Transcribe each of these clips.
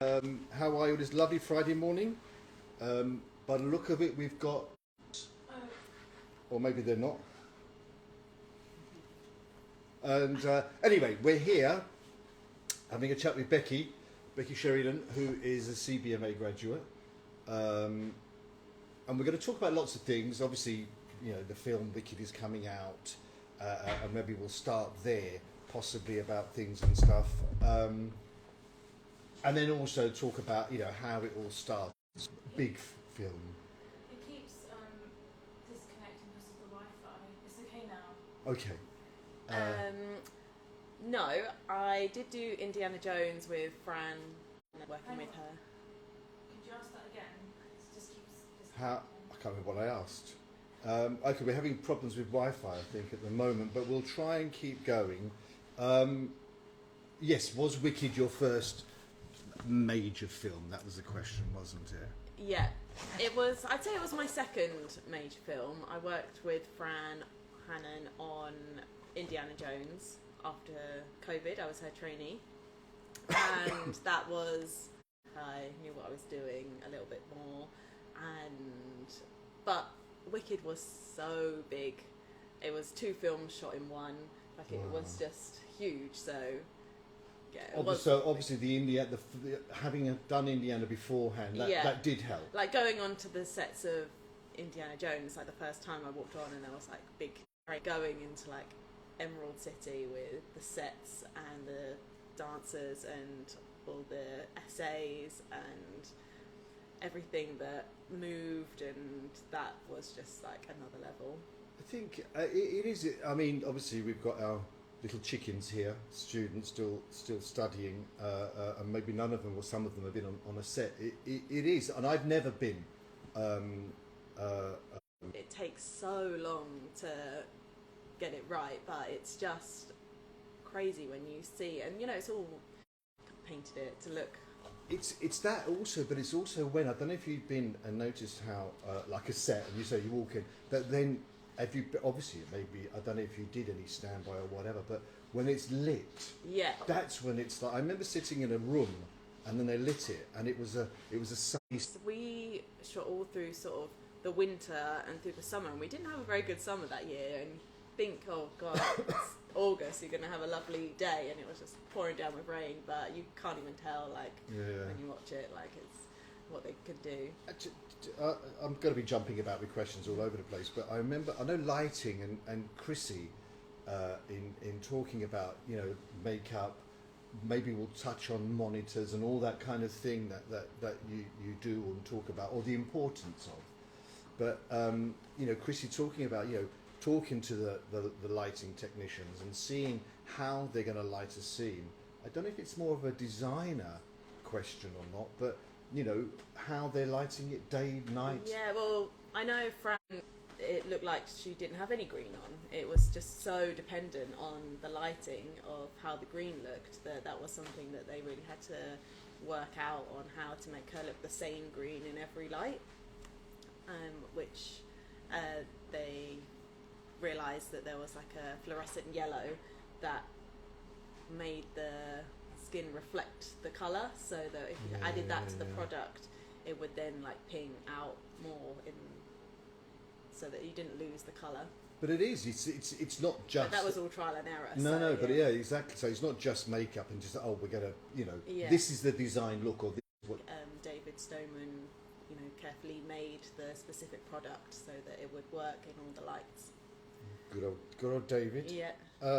How are you this lovely Friday morning? By the look of it, we've got, or maybe they're not. And anyway, we're here having a chat with Becky Sheridan, who is a CBMA graduate. And we're going to talk about lots of things. Obviously, you know, the film Wicked is coming out, and maybe we'll start there, possibly about things and stuff. And then also talk about, you know, how it all starts. Big film. It keeps disconnecting because of the Wi-Fi. It's okay now. Okay. No, I did do Indiana Jones with Fran, working with her. Could you ask that again? It just keeps How? disconnecting. I can't remember what I asked. Okay, we're having problems with Wi-Fi, I think, at the moment, but we'll try and keep going. Yes, was Wicked your first major film? That was the question, wasn't it? Yeah, it was. I'd say it was my second major film. I worked with Fran Hannon on Indiana Jones after COVID. I was her trainee, and that was. I knew what I was doing a little bit more, but Wicked was so big. It was 2 films shot in one. Like, it was just huge. So yeah, it was. So obviously having done Indiana beforehand, that did help. Like, going on to the sets of Indiana Jones, like the first time I walked on and there was like big going into like Emerald City with the sets and the dancers and all the essays and everything that moved, and that was just like another level. I think it is. I mean, obviously we've got our little chickens here, students still studying, and maybe none of them or some of them have been on a set. It is, and I've never been. It takes so long to get it right, but it's just crazy when you see, and you know, it's all painted it to look. It's that also, but it's also when, I don't know if you've been and noticed how, like a set, and you say you walk in, but then if you, obviously maybe, I don't know if you did any standby or whatever, but when it's lit, Yeah, that's when it's like, I remember sitting in a room and then they lit it and it was a sunny. we shot all through sort of the winter and through the summer, and we didn't have a very good summer that year, and think, oh god, it's August, you're going to have a lovely day, and it was just pouring down with rain, but you can't even tell, like, when you watch it, like, it's what they could do. I'm going to be jumping about with questions all over the place, but I know lighting and Chrissy in talking about, you know, makeup, maybe we'll touch on monitors and all that kind of thing that you do and talk about, or the importance of. But, you know, Chrissy talking about, you know, talking to the lighting technicians and seeing how they're going to light a scene. I don't know if it's more of a designer question or not, but, you know, how they're lighting it day, night. Yeah, well, I know Fran, it looked like she didn't have any green on. It was just so dependent on the lighting of how the green looked that was something that they really had to work out on, how to make her look the same green in every light, which they realised that there was like a fluorescent yellow that made the skin reflect the colour, so that if you added that to the product, it would then like ping out more so that you didn't lose the colour. But it is. It's not just. But that was all trial and error. No, but yeah, exactly. So it's not just makeup and just we're gonna, you know, this is the design look, or this is what. David Stoneman, you know, carefully made the specific product so that it would work in all the lights. Good old David. Yeah. I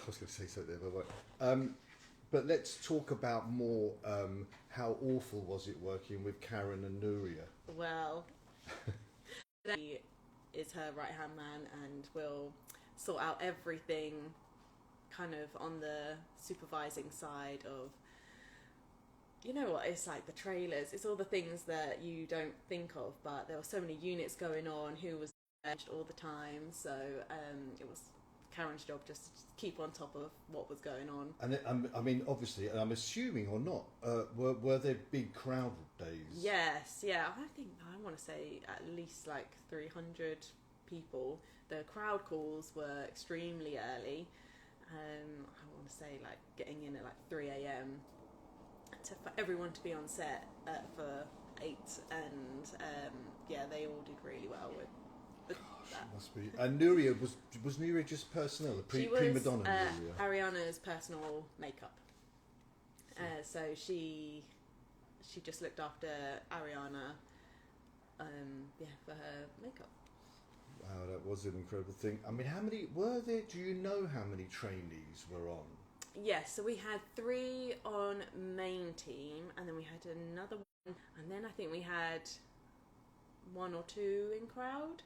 was going to say something there, but let's talk about more how awful was it working with Karen and Nuria? Well, he is her right-hand man and will sort out everything kind of on the supervising side of, you know what, it's like the trailers, it's all the things that you don't think of, but there were so many units going on, who was all the time, so it was Karen's job just to keep on top of what was going on. And I mean, obviously, and I'm assuming or not, were there big crowd days? Yes, yeah, I want to say at least like 300 people. The crowd calls were extremely early. I want to say like getting in at like 3 a.m. everyone to be on set for 8, and they all did really well with that. Must be. And Nuria was Nuria just personnel, She was prima donna Nuria. Ariana's personal makeup. So she just looked after Ariana, for her makeup. Wow, that was an incredible thing. I mean, how many were there? Do you know how many trainees were on? Yes, so we had 3 on main team, and then we had another one, and then I think we had 1 or 2 in crowd.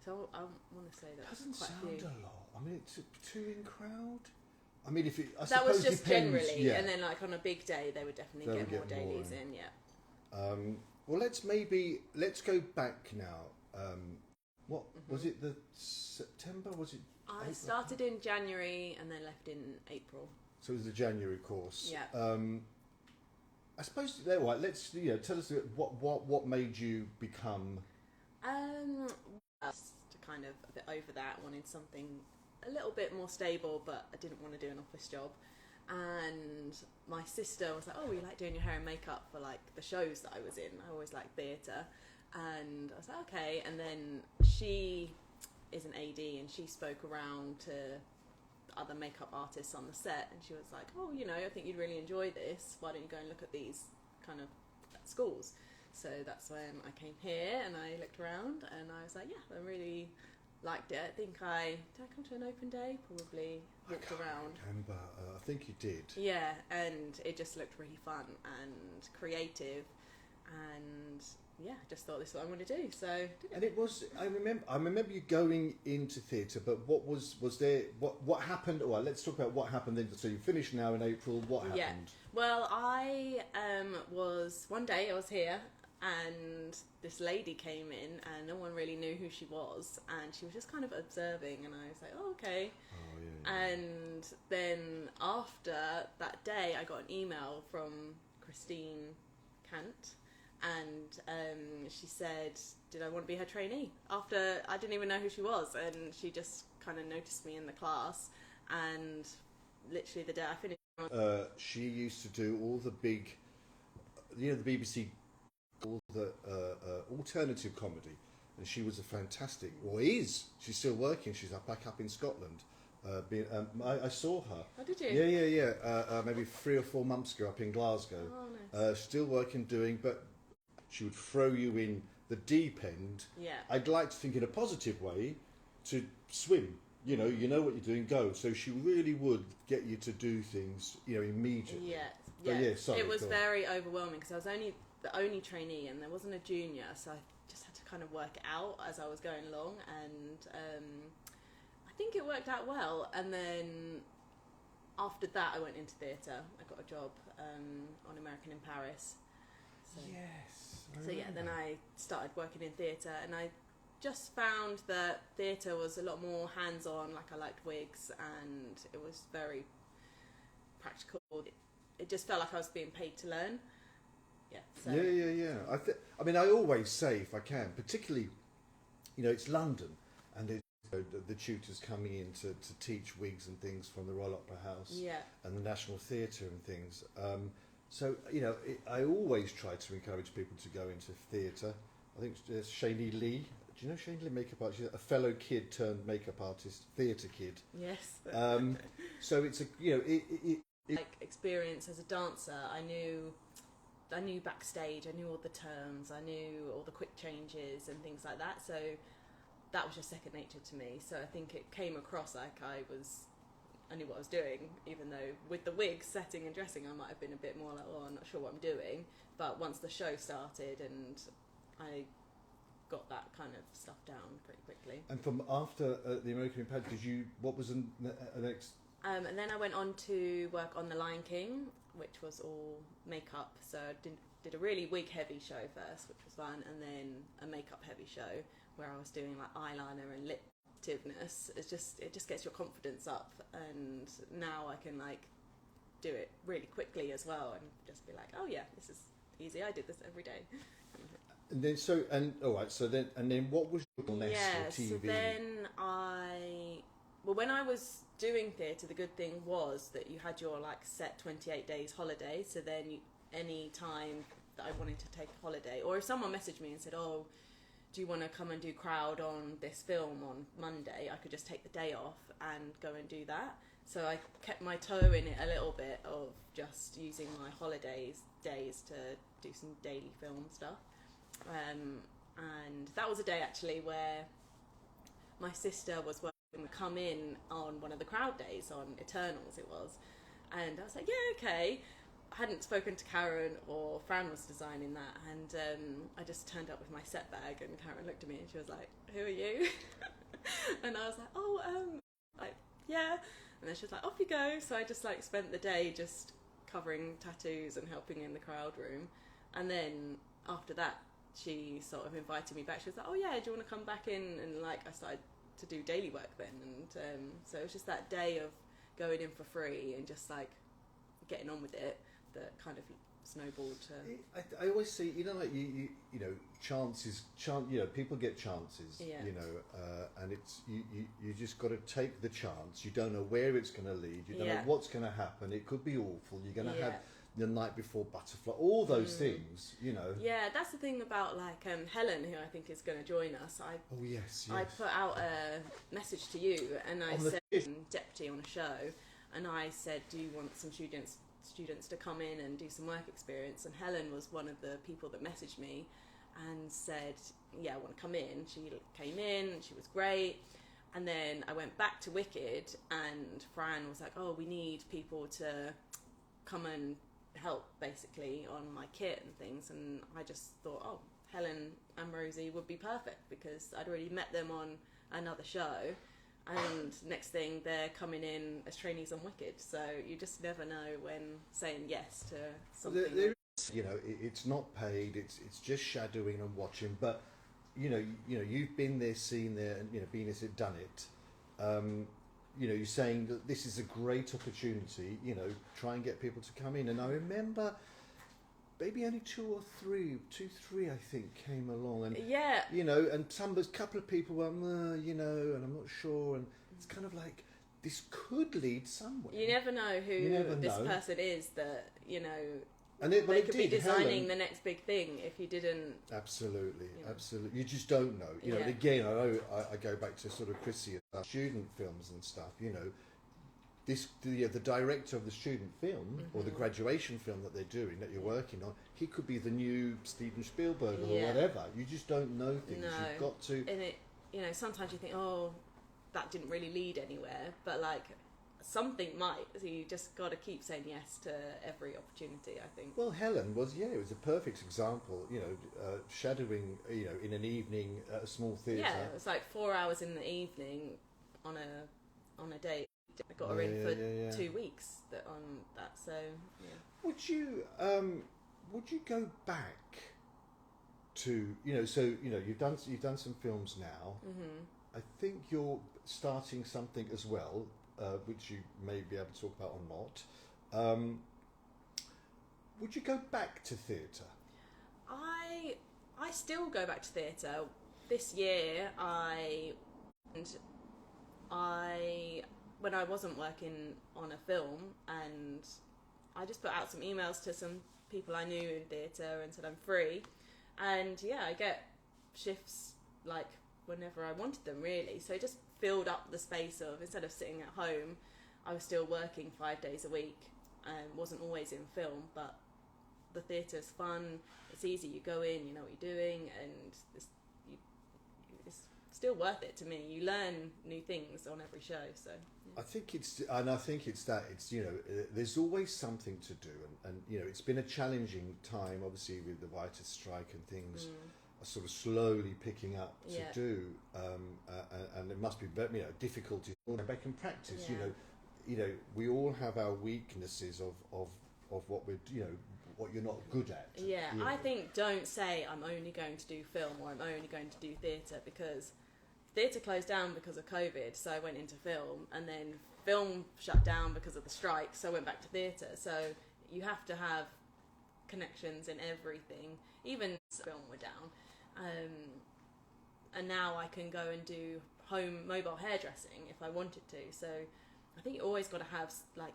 So I want to say that Doesn't quite sound a few. a lot. I mean, it's 2 in crowd. I mean, if it, I That was suppose just depends, generally, yeah. and then like on a big day, they would definitely They get would more get more dailies in. in. Yeah. Well, let's go back now. What was it? The September was it? I April? started in January and then left in April. So it was the January course. Yeah. I suppose right. Let's tell us what made you become. Just to kind of a bit over that, wanted something a little bit more stable, but I didn't want to do an office job. And my sister was like, "Oh, you like doing your hair and makeup for like the shows that I was in? I always liked theatre." And I was like, "Okay." And then she is an AD, and she spoke around to other makeup artists on the set, and she was like, "Oh, I think you'd really enjoy this. Why don't you go and look at these kind of schools?" So that's when I came here and I looked around and I was like, yeah, I really liked it. I think did I come to an open day? Probably walked around. Remember, I think you did. Yeah, and it just looked really fun and creative, and yeah, just thought this is what I want to do. So did it. And it was. I remember you going into theatre, but what was there? What happened? Well, let's talk about what happened then. So you finished now in April. What happened? Yeah. Well, I was one day I was here, and this lady came in, and no one really knew who she was, and she was just kind of observing, and I was like, oh, okay. Oh, yeah. And then after that day, I got an email from Christine Kant, and she said, did I want to be her trainee? After I didn't even know who she was, and she just kind of noticed me in the class, and literally the day I finished. She used to do all the big, the BBC, all the alternative comedy, and she was a fantastic, or is, she's still working, she's back up in Scotland. I saw her. Oh, did you? Yeah. Maybe 3 or 4 months ago up in Glasgow. Oh, nice. Still working, but she would throw you in the deep end. Yeah. I'd like to think in a positive way to swim. You know what you're doing, go. So she really would get you to do things, immediately. Yeah. But yeah, sorry, it was go on. very overwhelming because I was only the only trainee and there wasn't a junior, so I just had to kind of work it out as I was going along, and I think it worked out well. And then after that, I went into theatre. I got a job on American in Paris. So, Yes. So yeah, then I started working in theatre, and I just found that theatre was a lot more hands-on. Like, I liked wigs, and it was very practical. It just felt like I was being paid to learn. Yeah. So. Yeah. I mean, I always say, if I can, particularly, it's London, and it's, the tutors coming in to teach wigs and things from the Royal Opera House, Yeah. and the National Theatre and things. So I always try to encourage people to go into theatre. I think there's Shani Lee. Do you know Shani Lee, makeup artist? She's a fellow kid turned makeup artist, theatre kid. Yes. So it's a like experience as a dancer, I knew backstage, I knew all the terms, I knew all the quick changes and things like that, so that was just second nature to me. So I think it came across like I knew what I was doing, even though with the wigs, setting and dressing I might have been a bit more like, oh, I'm not sure what I'm doing. But once the show started and I got that kind of stuff down pretty quickly. And from after the American Impact, what was the next? And then I went on to work on The Lion King, which was all makeup. So I did a really wig-heavy show first, which was fun, and then a makeup-heavy show where I was doing like eyeliner and lip activeness. It just gets your confidence up, and now I can like do it really quickly as well, and just be like, oh yeah, this is easy. I did this every day. And then what was your next for TV? So then when I was doing theatre, the good thing was that you had your like set 28 days holiday. So then any time that I wanted to take a holiday, or if someone messaged me and said, "Oh, do you want to come and do crowd on this film on Monday?" I could just take the day off and go and do that. So I kept my toe in it a little bit of just using my holidays days to do some daily film stuff. And that was a day actually where my sister was working to come in on one of the crowd days, on Eternals it was, and I was like, yeah, okay. I hadn't spoken to Karen, or Fran was designing that, and I just turned up with my set bag, and Karen looked at me and she was like, "Who are you?" And I was like, "Oh, like, yeah." And then she was like, "Off you go." So I just like spent the day just covering tattoos and helping in the crowd room, and then after that she sort of invited me back. She was like, "Oh yeah, do you want to come back in?" And like I started to do daily work then, and so it was just that day of going in for free and just like getting on with it that kind of snowballed to... I always see, you know, like you know, chances, you know, people get chances, Yeah. you know, and it's you just got to take the chance. You don't know where it's going to lead. You don't know what's going to happen. It could be awful. You're going to have the night before butterfly, all those things, you know. Yeah, that's the thing about like Helen, who I think is going to join us. Oh yes, yes. I put out a message to you, and I said, deputy on a show, and I said, "Do you want some students to come in and do some work experience?" And Helen was one of the people that messaged me and said, "Yeah, I want to come in." She came in, she was great. And then I went back to Wicked, and Fran was like, "Oh, we need people to come and help basically on my kit and things." And I just thought, oh, Helen and Rosie would be perfect, because I'd already met them on another show, and next thing they're coming in as trainees on Wicked. So you just never know when saying yes to something. You know, it's not paid. It's just shadowing and watching. But you know, you've been there, seen there, and you know, been there, done it. You know, you're saying that this is a great opportunity. You know, try and get people to come in. And I remember maybe only two, three, I think, came along, and you know, and a couple of people were, you know, and I'm not sure, and it's kind of like this could lead somewhere. You never know who this person is that, you know, and they could be designing the next big thing if you didn't. Absolutely, absolutely. You just don't know. You know, and again, I know I go back to sort of Chrissy and student films and stuff. You know, the director of the student film or the graduation film that they're doing, that you're working on, he could be the new Steven Spielberg or whatever. You just don't know things. No. You've got to. And it, you know, sometimes you think, oh, that didn't really lead anywhere, but like something might. So you just got to keep saying yes to every opportunity, I think. Well, Helen was it was a perfect example. You know, shadowing, you know, in an evening at a small theatre. Yeah, it was like 4 hours in the evening on a date. I got her in for 2 weeks on that. So yeah. Would you go back to, you know, so you know, you've done some films now. I think you're starting something as well, which you may be able to talk about or not. Would you go back to theatre? I still go back to theatre. This year when I wasn't working on a film, and I just put out some emails to some people I knew in theatre and said I'm free, and I get shifts like whenever I wanted them, really. So it just filled up the space of, instead of sitting at home, I was still working 5 days a week and wasn't always in film. But the theatre's fun, it's easy, you go in, you know what you're doing, and it's still worth it to me. You learn new things on every show. So I think it's that you know, there's always something to do, and you know, it's been a challenging time, obviously, with the writers' strike and things are sort of slowly picking up to do, and it must be, you know, difficulties back in practice. You know, we all have our weaknesses of what we're, you know, what you're not good at. Yeah, you know. I think don't say I'm only going to do film or I'm only going to do theatre, because theatre closed down because of COVID, so I went into film, and then film shut down because of the strike, so I went back to theatre. So you have to have connections in everything. Even film were down, and now I can go and do home mobile hairdressing if I wanted to. So I think you always got to have like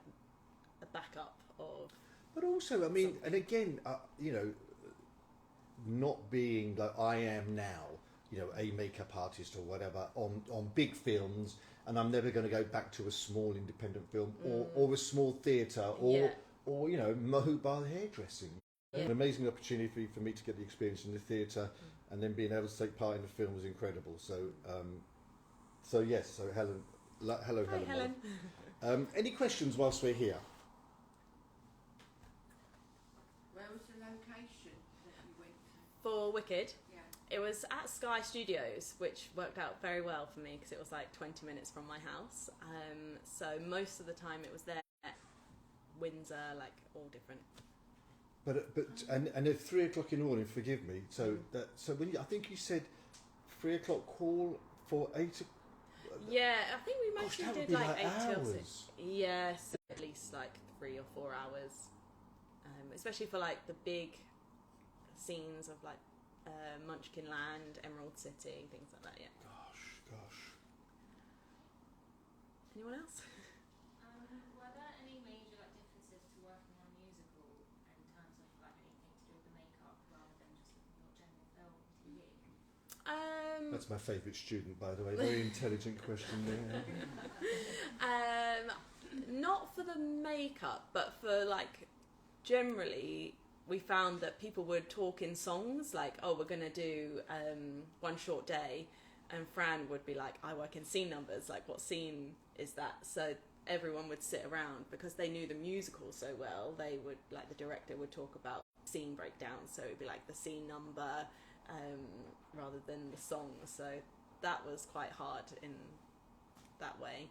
a backup of. But also, I mean, and again, you know, not being like I am now, you know, a makeup artist or whatever on big films, and I'm never going to go back to a small independent film or a small theatre or you know, mobile hairdressing. Yeah. An amazing opportunity for me to get the experience in the theatre, and then being able to take part in the film was incredible. So, so yes, so Helen, hello, Hi, Helen. Any questions whilst we're here? Where was the location that you went to? For Wicked, Yeah. it was at Sky Studios, which worked out very well for me because it was like 20 minutes from my house. So most of the time it was there, Windsor, like all different. But and at 3 o'clock in the morning, forgive me. So when I think you said 3 o'clock call for 8. Yeah, I think we Gosh, mostly that would did be like like 8 till hours. 6. Yes, at least like 3 or 4 hours. Especially for like the big scenes of like Munchkin Land, Emerald City, things like that. Yeah. Gosh. Anyone else? Were there any major like differences to working on a musical in terms of like anything to do with the makeup rather than just looking at your general film TV? That's my favourite student, by the way. Very intelligent question there. Not for the makeup, but for like generally, we found that people would talk in songs like, "Oh, we're gonna do One Short Day," and Fran would be like, "I work in scene numbers. Like, what scene is that?" So everyone would sit around because they knew the musical so well. They would like the director would talk about scene breakdowns, so it'd be like the scene number rather than the song. So that was quite hard in that way.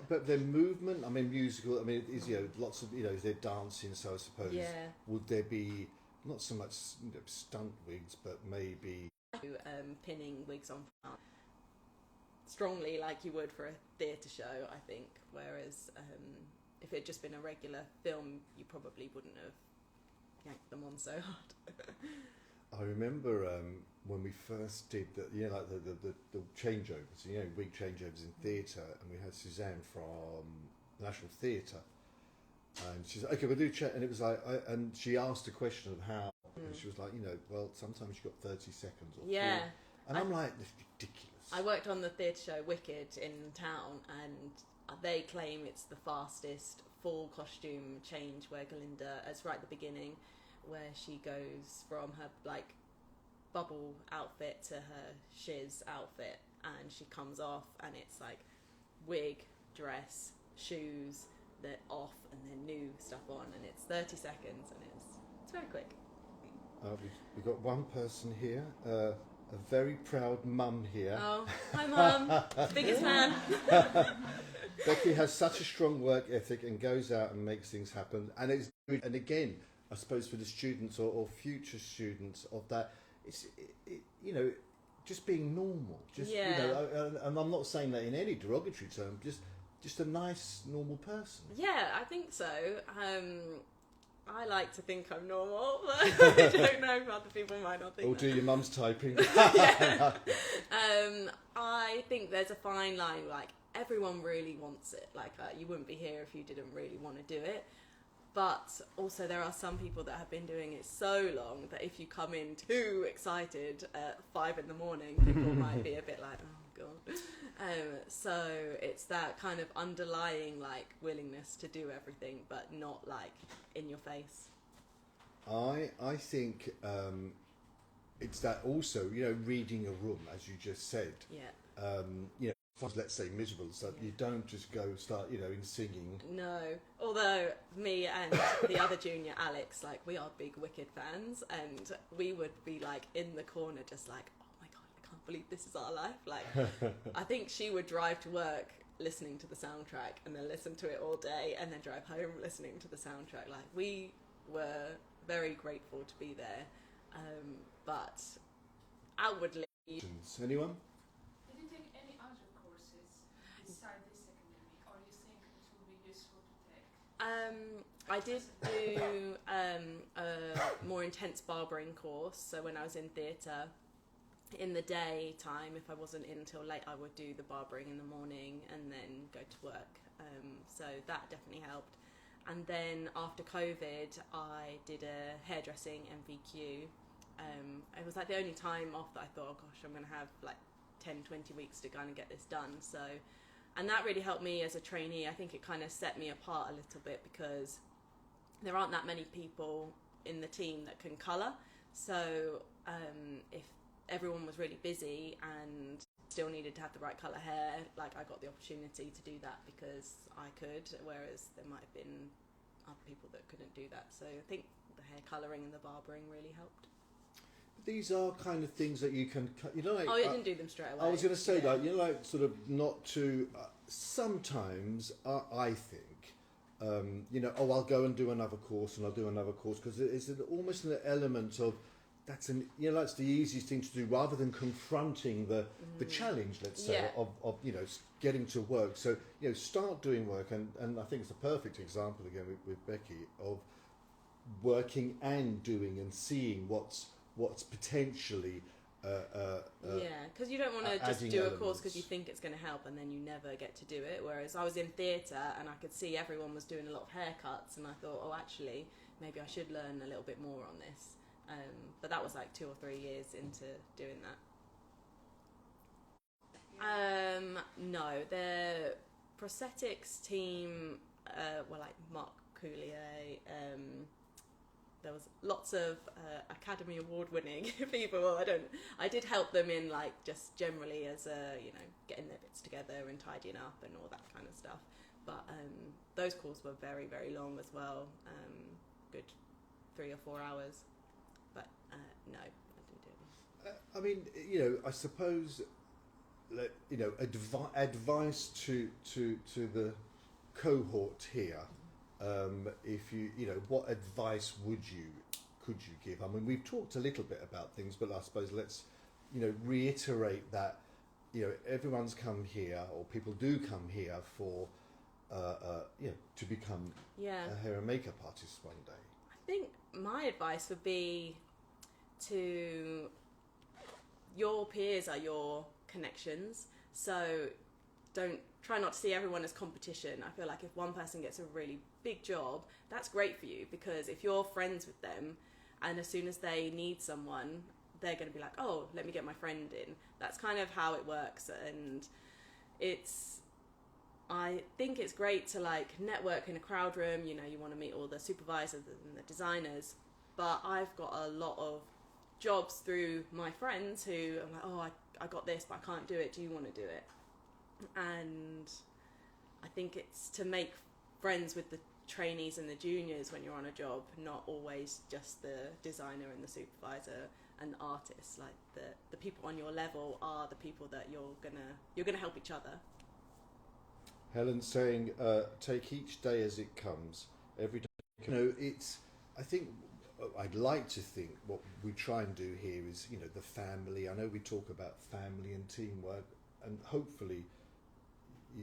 But their movement, I mean, musical, I mean, is, you know, lots of, you know, is there dancing, so I suppose. Yeah. Would there be, not so much, you know, stunt wigs, but maybe... Pinning wigs on strongly like you would for a theatre show, I think, whereas if it had just been a regular film, you probably wouldn't have yanked them on so hard. I remember when we first did the, you know, like the changeovers, you know, wig changeovers in theatre, and we had Suzanne from National Theatre, and she's like, "Okay, we'll do and it was like, and she asked a question of how, and she was like, you know, well, sometimes you've got 30 seconds or Yeah. 4. And I'm like, this is ridiculous. I worked on the theatre show Wicked in town, and they claim it's the fastest full costume change where Galinda, it's right at the beginning, where she goes from her like bubble outfit to her shiz outfit, and she comes off and it's like wig, dress, shoes, they're off, and then new stuff on, and it's 30 seconds, and it's very quick. We've got one person here, a very proud mum here. Oh, hi Mum, biggest fan. Becky has such a strong work ethic and goes out and makes things happen, and it's good. And again, I suppose for the students or future students of that, it's you know, just being normal, just you know, and I'm not saying that in any derogatory term, just a nice normal person. Yeah, I think so. I like to think I'm normal, but I don't know if other people might not think Or that. do your mum's typing? I think there's a fine line, like, everyone really wants it. Like, you wouldn't be here if you didn't really want to do it. But also there are some people that have been doing it so long that if you come in too excited at 5 in the morning, people might be a bit like, oh god. So it's that kind of underlying like willingness to do everything, but not like in your face. I think it's that also, you know, reading a room, as you just said. Yeah. You know, let's say miserable stuff. You don't just go start, you know, in singing. No, although me and the other junior Alex, like, we are big Wicked fans, and we would be like in the corner just like, oh my god, I can't believe this is our life. Like, I think she would drive to work listening to the soundtrack and then listen to it all day and then drive home listening to the soundtrack. Like, we were very grateful to be there, but outwardly... Anyone? Did you take any other courses besides the secondary, or you think it would be useful to take? I did do a more intense barbering course. So when I was in theatre, in the daytime, if I wasn't in till late, I would do the barbering in the morning and then go to work. So that definitely helped. And then after COVID, I did a hairdressing MVQ. It was like the only time off that I thought, oh gosh, I'm going to have like 10, 20 weeks to kind of get this done. So, and that really helped me as a trainee. I think it kind of set me apart a little bit because there aren't that many people in the team that can colour. So if everyone was really busy and still needed to have the right colour hair, like I got the opportunity to do that because I could, whereas there might have been other people that couldn't do that. So I think the hair colouring and the barbering really helped. These are kind of things that you can, you know, like, I didn't do them straight away. I was going to say that, you know, like sort of not to, sometimes I think, you know, oh, I'll go and do another course and I'll do another course, because it's almost an element of, you know, that's the easiest thing to do rather than confronting the challenge, let's say, of, you know, getting to work. So, you know, start doing work, and I think it's a perfect example again with Becky of working and doing and seeing what's potentially because you don't want to just do a course because you think it's going to help and then you never get to do it. Whereas I was in theatre and I could see everyone was doing a lot of haircuts, and I thought, oh, actually, maybe I should learn a little bit more on this. But that was like 2 or 3 years into doing that. No, the prosthetics team were like Mark Coulier. There was lots of Academy Award winning people. I did help them in like just generally as you know, getting their bits together and tidying up and all that kind of stuff. But those calls were very, very long as well. Good 3 or 4 hours. But no, I didn't do it. I mean, you know, I suppose, you know, advice to the cohort here. If you know, what advice could you give? I mean, we've talked a little bit about things, but I suppose let's, you know, reiterate that, you know, everyone's come here, or people do come here for, you know, to become a hair and makeup artist one day. I think my advice would be to, your peers are your connections, so try not to see everyone as competition. I feel like if one person gets a really big job, that's great for you, because if you're friends with them and as soon as they need someone, they're going to be like, oh, let me get my friend in. That's kind of how it works. And I think it's great to like network in a crowd room. You know, you want to meet all the supervisors and the designers, but I've got a lot of jobs through my friends who I'm like, oh, I got this, but I can't do it. Do you want to do it? And I think it's to make friends with the trainees and the juniors when you're on a job, not always just the designer and the supervisor and the artist. Like the people on your level are the people that you're gonna help each other. Helen's saying, take each day as it comes. Every day, you know, I think I'd like to think what we try and do here is, you know, the family. I know we talk about family and teamwork, and hopefully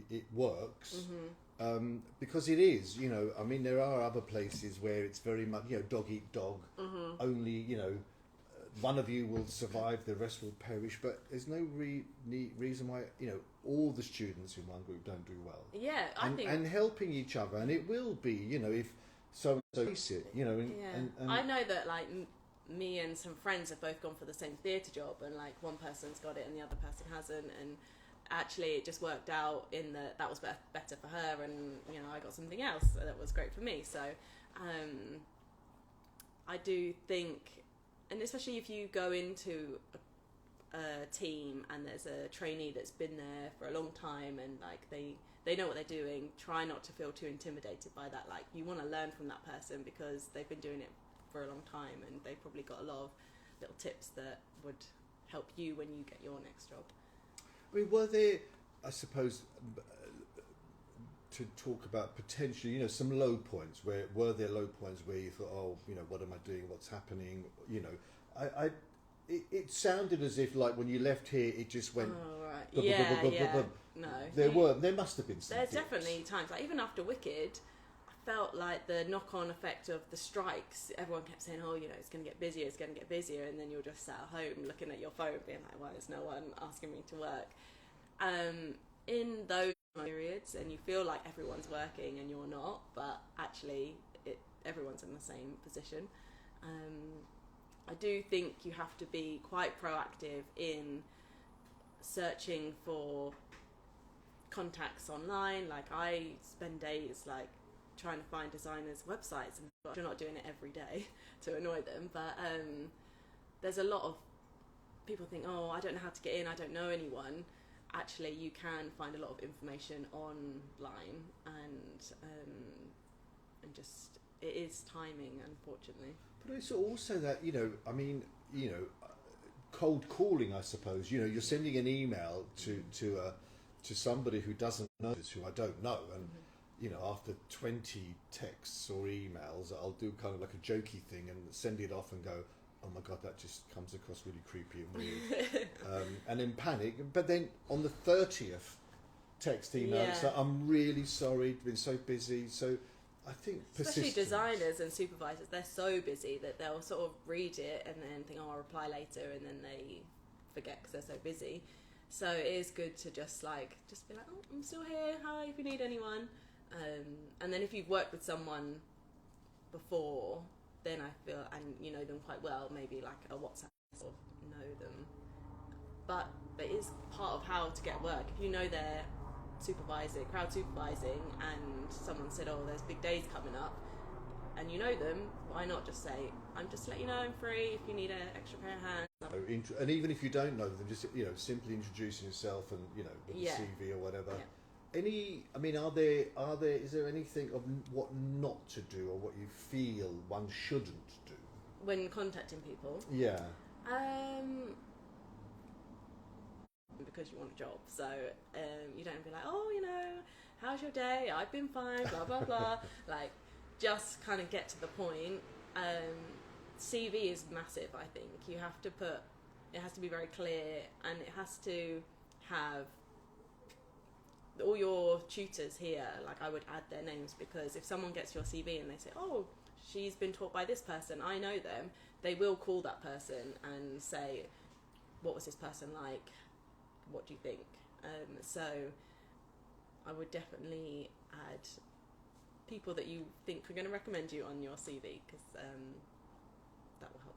it works, because it is, you know, I mean, there are other places where it's very much, you know, dog eat dog, only, you know, one of you will survive, the rest will perish, but there's no reason why, you know, all the students in one group don't do well. Yeah, I think... And helping each other, and it will be, you know, if so face it, you know. And I know that, like, me and some friends have both gone for the same theatre job, and, like, one person's got it and the other person hasn't, and actually it just worked out in that was better for her, and, you know, I got something else that was great for me. So I do think, and especially if you go into a team and there's a trainee that's been there for a long time and like they know what they're doing, try not to feel too intimidated by that. Like, you want to learn from that person because they've been doing it for a long time and they've probably got a lot of little tips that would help you when you get your next job. I mean, were there, I suppose, to talk about potentially, you know, some low points, were there low points where you thought, oh, you know, what am I doing, what's happening, you know, it sounded as if, like, when you left here, it just went... Oh, right. No. There must have been some There's things. definitely times, like, even after Wicked, I felt like the knock-on effect of the strikes, everyone kept saying, oh, you know, it's going to get busier, and then you're just sat at home looking at your phone being like, why is no one asking me to work? In those periods, and you feel like everyone's working and you're not, but actually everyone's in the same position. I do think you have to be quite proactive in searching for contacts online. Like, I spend days like trying to find designers' websites, and you're not doing it every day to annoy them, but there's a lot of people think, oh, I don't know how to get in, I don't know anyone. Actually, you can find a lot of information online, and just it is timing, unfortunately. But it's also that, cold calling, I suppose. You're sending an email to somebody who doesn't know this, who I don't know, and after 20 texts or emails, I'll do kind of like a jokey thing and send it off and go, oh my God, that just comes across really creepy and weird, and then panic. But then on the 30th text email, it's like, I'm really sorry, been so busy. So I think especially designers and supervisors, they're so busy that they'll sort of read it and then think, oh, I'll reply later, and then they forget because they're so busy. So it is good to just be like, oh, I'm still here, hi, if you need anyone. And then if you've worked with someone before, then I feel, and you know them quite well, maybe like a WhatsApp, sort of know them. But it is part of how to get work. If you know they're crowd supervising, and someone said, oh, there's big days coming up, and you know them, why not just say, I'm just letting you know I'm free if you need an extra pair of hands. And even if you don't know them, just simply introducing yourself and with a CV or whatever. Is there anything of what not to do or what you feel one shouldn't do when contacting people? Yeah. Because you want a job, so you don't be like, oh, how's your day? I've been fine, blah blah blah. Like, just kind of get to the point. CV is massive. I think you have to it has to be very clear, and it has to have all your tutors here. Like, I would add their names, because if someone gets your CV and they say, oh, she's been taught by this person, I know them, they will call that person and say, what was this person like? What do you think? So I would definitely add people that you think are going to recommend you on your CV, because that will help.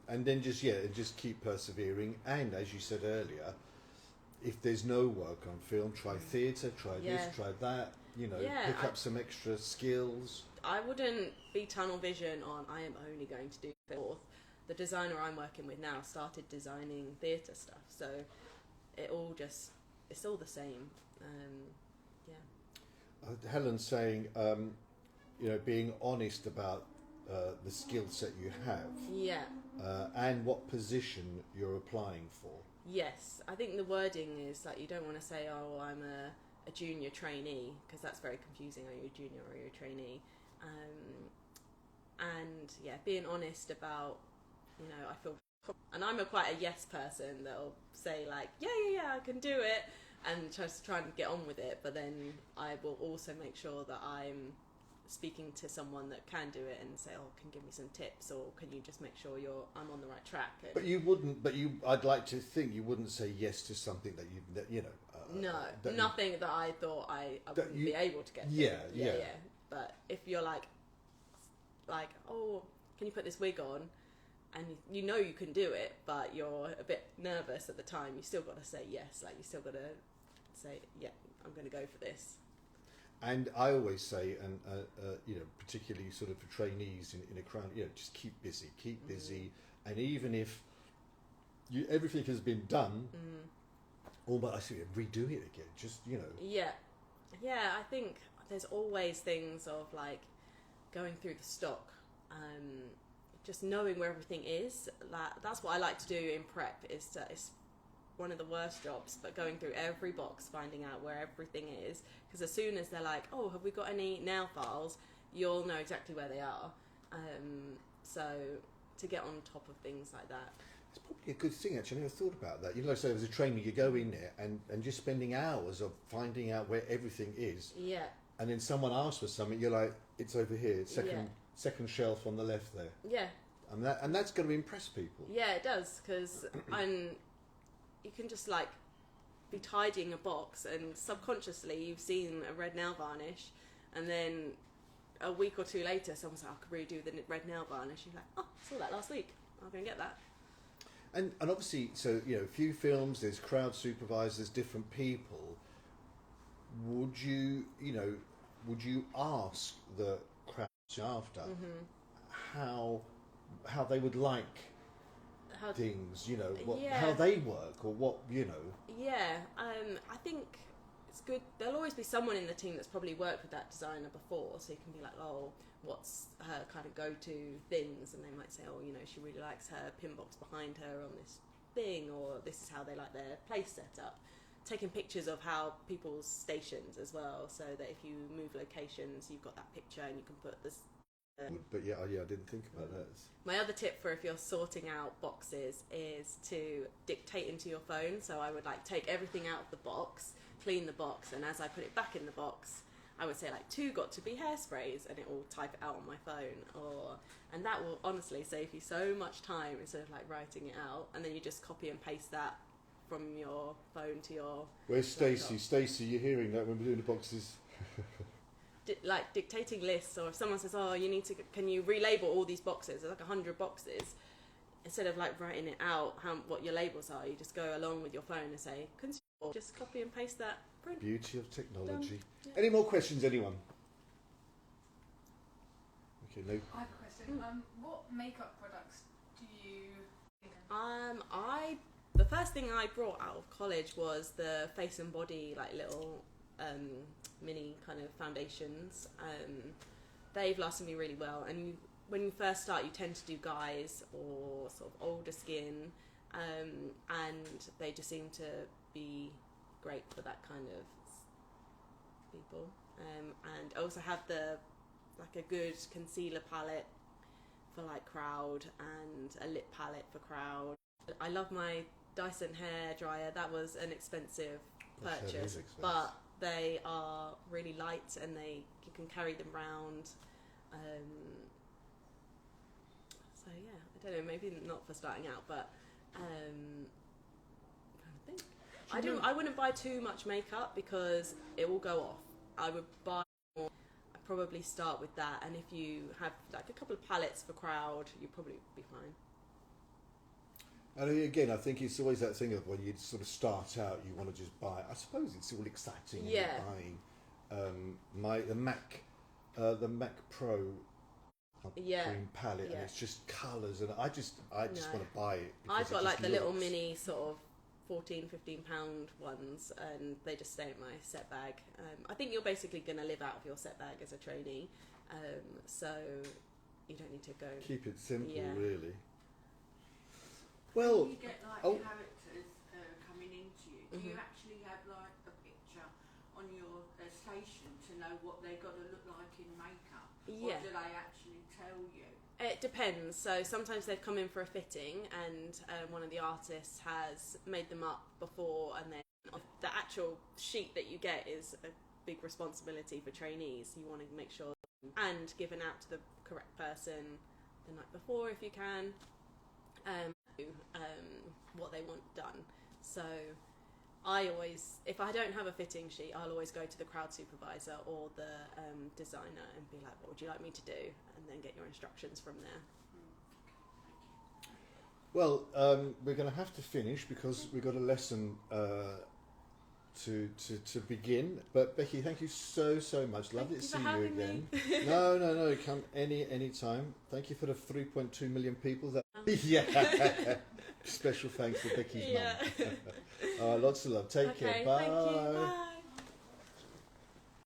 And then just keep persevering. And as you said earlier, if there's no work on film, try theatre, try this, try that. Pick up some extra skills. I wouldn't be tunnel vision on, I am only going to do film. The designer I'm working with now started designing theatre stuff, so it's all the same. Helen's saying, being honest about the skill set you have, and what position you're applying for. Yes, I think the wording is like, you don't want to say, oh, I'm a junior trainee, because that's very confusing. Are you a junior or are you a trainee? Being honest about, I feel, and I'm quite a yes person that'll say like, yeah, I can do it, and just try and get on with it. But then I will also make sure that I'm speaking to someone that can do it and say, oh, can you give me some tips, or can you just make sure I'm on the right track? But you wouldn't. I'd like to think you wouldn't say yes to something nothing that I thought I wouldn't be able to get. Yeah. But if you're like, oh, can you put this wig on? And you can do it, but you're a bit nervous at the time, you still got to say yes. Like, you still got to say, yeah, I'm going to go for this. And I always say, and particularly sort of for trainees in a crown, just keep busy, and even if everything has been done, I see redo it again. Just Yeah, I think there's always things of like going through the stock. Just knowing where everything is, that's what I like to do in prep. It's one of the worst jobs, but going through every box, finding out where everything is, because as soon as they're like, oh, have we got any nail files, you'll know exactly where they are. So to get on top of things like that, it's probably a good thing, actually. I never thought about that. So as a trainer, you go in there and just spending hours of finding out where everything is. Yeah. And then someone asks for something, you're like, it's over here, it's second shelf on the left there. Yeah. And that's going to impress people. Yeah, it does, because you can just like be tidying a box and subconsciously you've seen a red nail varnish, and then a week or two later someone's like, I could redo the red nail varnish. You're like, oh, I saw that last week, I'm going to get that. And obviously, so, you know, a few films, there's crowd supervisors, different people. Would you ask the crowd after how they would like things, you know, how they work, or what, you know? Yeah, I think it's good. There'll always be someone in the team that's probably worked with that designer before, so you can be like, oh, what's her kind of go-to things, and they might say, oh, you know, she really likes her pin box behind her on this thing, or this is how they like their place set up. Taking pictures of how people's stations as well, so that if you move locations, you've got that picture and you can put this. But yeah, I didn't think about that. My other tip for if you're sorting out boxes is to dictate into your phone. So I would like take everything out of the box, clean the box, and as I put it back in the box, I would say like 2 got to be hairsprays, and it will type it out on my phone. And that will honestly save you so much time instead of like writing it out, and then you just copy and paste that from your phone to your. Where's Stacey? Stacey, you're hearing that when we're doing the boxes? Like dictating lists, or if someone says, oh, can you relabel all these boxes? There's like 100 boxes. Instead of like writing it out what your labels are, you just go along with your phone and say, just copy and paste that. Print. Beauty of technology. Yeah. Any more questions, anyone? Okay, no. I have a question. What makeup products do you think? The first thing I brought out of college was the face and body, like little mini kind of foundations. They've lasted me really well, and when you first start, you tend to do guys or sort of older skin, and they just seem to be great for that kind of people. And I also have like a good concealer palette for like crowd, and a lip palette for crowd. I love my Dyson hair dryer. That was an expensive purchase, but they are really light, and you can carry them round. So yeah, I don't know, maybe not for starting out, but I'm trying to think. I wouldn't buy too much makeup because it will go off. I would buy more. I'd probably start with that, and if you have like a couple of palettes for crowd, you'll probably be fine. And again, I think it's always that thing of when you sort of start out, you want to just buy. I suppose it's all exciting. Yeah. Buying the Mac Pro cream palette, and it's just colours, and I just want to buy it. I've got like the little mini sort of £14-15 ones, and they just stay in my set bag. I think you're basically going to live out of your set bag as a trainee, so you don't need to go. Keep it simple, really. Well, you get like characters coming into you. Do you actually have like a picture on your station to know what they're going to look like in makeup? Yeah. Or do they actually tell you? It depends. So sometimes they've come in for a fitting, and one of the artists has made them up before, and then the actual sheet that you get is a big responsibility for trainees. You want to make sure and given out to the correct person the night before if you can. What they want done. So I always, if I don't have a fitting sheet, I'll always go to the crowd supervisor or the designer and be like, what would you like me to do? And then get your instructions from there. Well, we're going to have to finish because we've got a lesson to begin. But Becky, thank you so much. Lovely to see you again. No, come any time. Thank you for the 3.2 million people. Yeah. Special thanks to Becky's mum. Lots of love. Take care. Bye. Thank you. Bye.